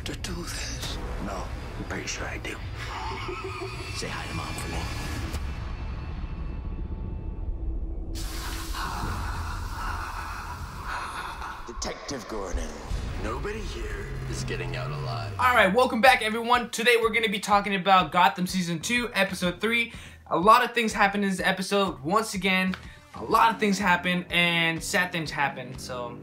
have to do this? No, I'm pretty sure I do. Say hi to Mom for me. Detective Gordon. Nobody here is getting out alive. Alright, welcome back everyone. Today we're going to be talking about Gotham Season 2, Episode 3. A lot of things happen in this episode. Once again, a lot of things happen and sad things happen. So,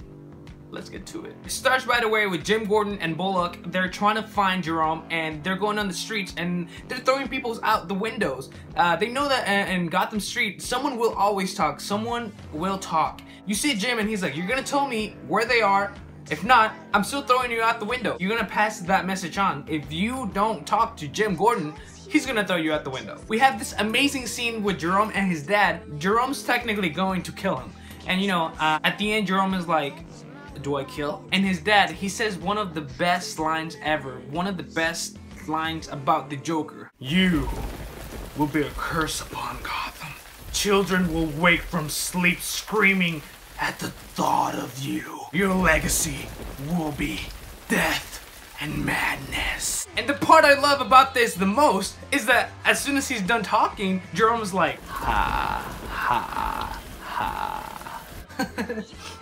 let's get to it. It starts right away with Jim Gordon and Bullock. They're trying to find Jerome and they're going on the streets and they're throwing people out the windows. They know that in Gotham Street, someone will always talk. Someone will talk. You see Jim and he's like, you're going to tell me where they are. If not, I'm still throwing you out the window. You're gonna pass that message on. If you don't talk to Jim Gordon, he's gonna throw you out the window. We have this amazing scene with Jerome and his dad. Jerome's technically going to kill him. And you know, at the end, Jerome is like, do I kill? And his dad, he says one of the best lines ever. One of the best lines about the Joker. You will be a curse upon Gotham. Children will wake from sleep screaming at the thought of you. Your legacy will be death and madness. And the part I love about this the most is that as soon as he's done talking, Jerome's like, ha, ha, ha.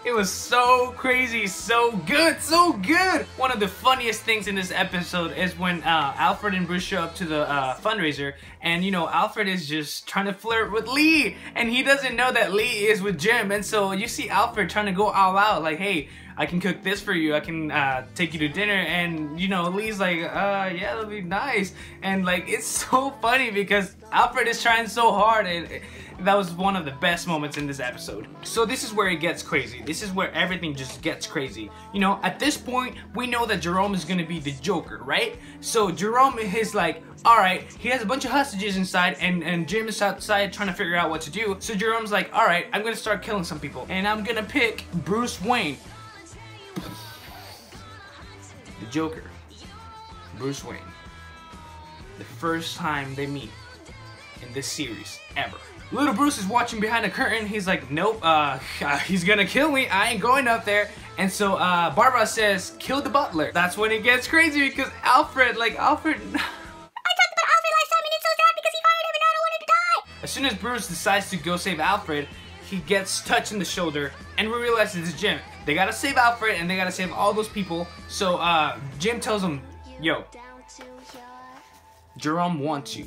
It was so crazy, so good, so good. One of the funniest things in this episode is when Alfred and Bruce show up to the fundraiser, and you know, Alfred is just trying to flirt with Lee, and he doesn't know that Lee is with Jim, and so you see Alfred trying to go all out, like, hey, I can cook this for you, I can take you to dinner, and you know, Lee's like, yeah, that'll be nice, and like, it's so funny because Alfred is trying so hard, and that was one of the best moments in this episode. So this is where it gets crazy. This is where everything just gets crazy. You know, at this point, we know that Jerome is gonna be the Joker, right? So Jerome is like, alright, he has a bunch of hostages inside and Jim is outside trying to figure out what to do. So Jerome's like, alright, I'm gonna start killing some people. And I'm gonna pick Bruce Wayne. The Joker. Bruce Wayne. The first time they meet in this series ever. Little Bruce is watching behind the curtain. He's like, nope, he's gonna kill me. I ain't going up there. And so Barbara says, kill the butler. That's when it gets crazy because Alfred. I talked about Alfred last time and it's so sad because he fired him and I don't want him to die. As soon as Bruce decides to go save Alfred, he gets touched in the shoulder and we realize it's Jim. They gotta save Alfred and they gotta save all those people. So Jim tells him, yo, Jerome wants you.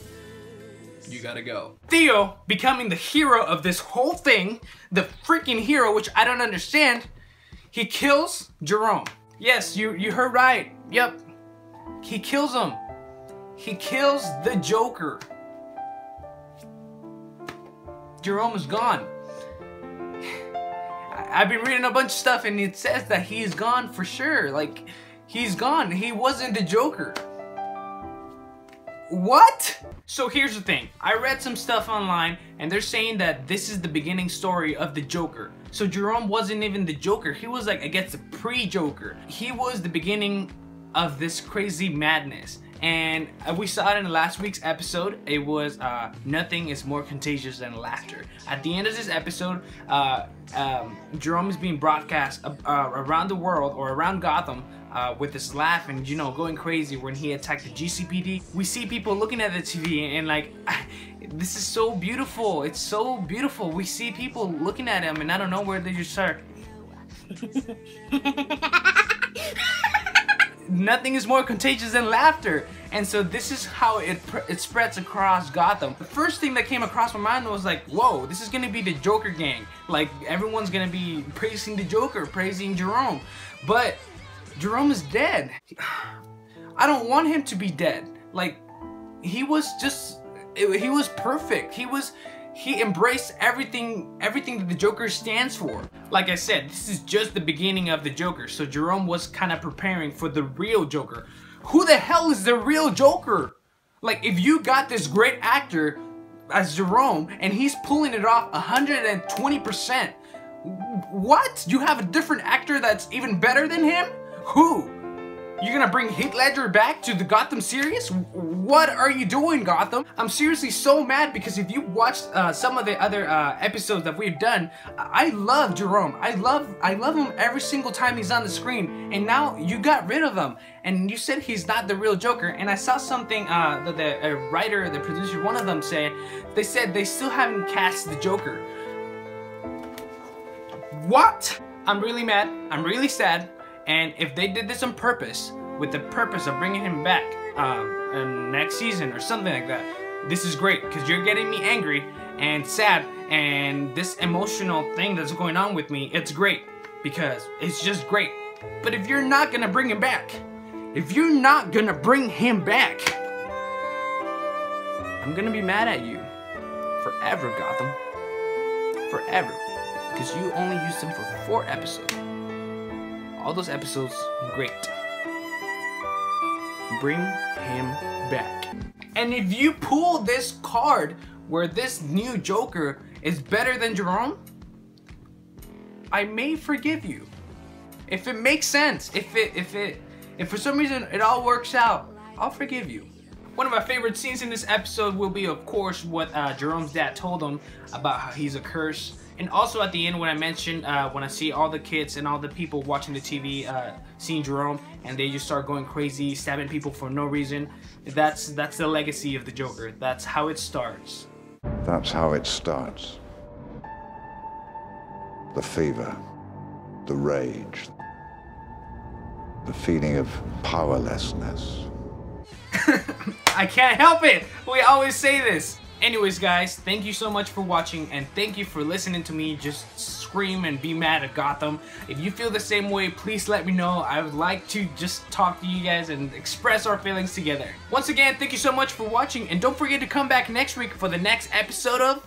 You gotta go. Theo, becoming the hero of this whole thing, the freaking hero, which I don't understand, he kills Jerome. Yes, you heard right. Yep. He kills him. He kills the Joker. Jerome is gone. I've been reading a bunch of stuff and it says that he's gone for sure. Like, he's gone. He wasn't the Joker. What? So here's the thing, I read some stuff online and they're saying that this is the beginning story of the Joker. So Jerome wasn't even the Joker, he was like, I guess, the pre-Joker. He was the beginning of this crazy madness. And we saw it in last week's episode. It was nothing is more contagious than laughter. At the end of this episode, Jerome is being broadcast around the world or around Gotham with this laugh and, you know, going crazy when he attacked the GCPD. We see people looking at the TV and like, this is so beautiful. It's so beautiful. We see people looking at him and I don't know where they just start. Nothing is more contagious than laughter. And so this is how it spreads across Gotham. The first thing that came across my mind was like, whoa, this is gonna be the Joker gang. Like, everyone's gonna be praising the Joker, praising Jerome. But Jerome is dead. I don't want him to be dead. Like, he was perfect. He embraced everything that the Joker stands for. Like I said, this is just the beginning of the Joker. So Jerome was kind of preparing for the real Joker. Who the hell is the real Joker? Like, if you got this great actor as Jerome and he's pulling it off 120%, what? You have a different actor that's even better than him? Who? You're gonna bring Heath Ledger back to the Gotham series? What are you doing, Gotham? I'm seriously so mad because if you watched some of the other episodes that we've done, I love Jerome. I love him every single time he's on the screen, and now you got rid of him. And you said he's not the real Joker, and I saw something that the writer, the producer, one of them said, they said they still haven't cast the Joker. What? I'm really mad, I'm really sad, and if they did this on purpose, with the purpose of bringing him back next season or something like that, this is great, because you're getting me angry and sad, and this emotional thing that's going on with me, it's great, because it's just great. But if you're not gonna bring him back, I'm gonna be mad at you forever, Gotham. Forever. Because you only used him for 4 episodes. All those episodes, great. Bring him back. And if you pull this card where this new Joker is better than Jerome, I may forgive you. If it makes sense, if for some reason it all works out, I'll forgive you. One of my favorite scenes in this episode will be, of course, what Jerome's dad told him about how he's a curse. And also at the end when I mentioned, when I see all the kids and all the people watching the TV seeing Jerome and they just start going crazy, stabbing people for no reason, that's the legacy of the Joker. That's how it starts. That's how it starts. The fever, the rage, the feeling of powerlessness. I can't help it! We always say this! Anyways, guys, thank you so much for watching, and thank you for listening to me just scream and be mad at Gotham. If you feel the same way, please let me know. I would like to just talk to you guys and express our feelings together. Once again, thank you so much for watching, and don't forget to come back next week for the next episode of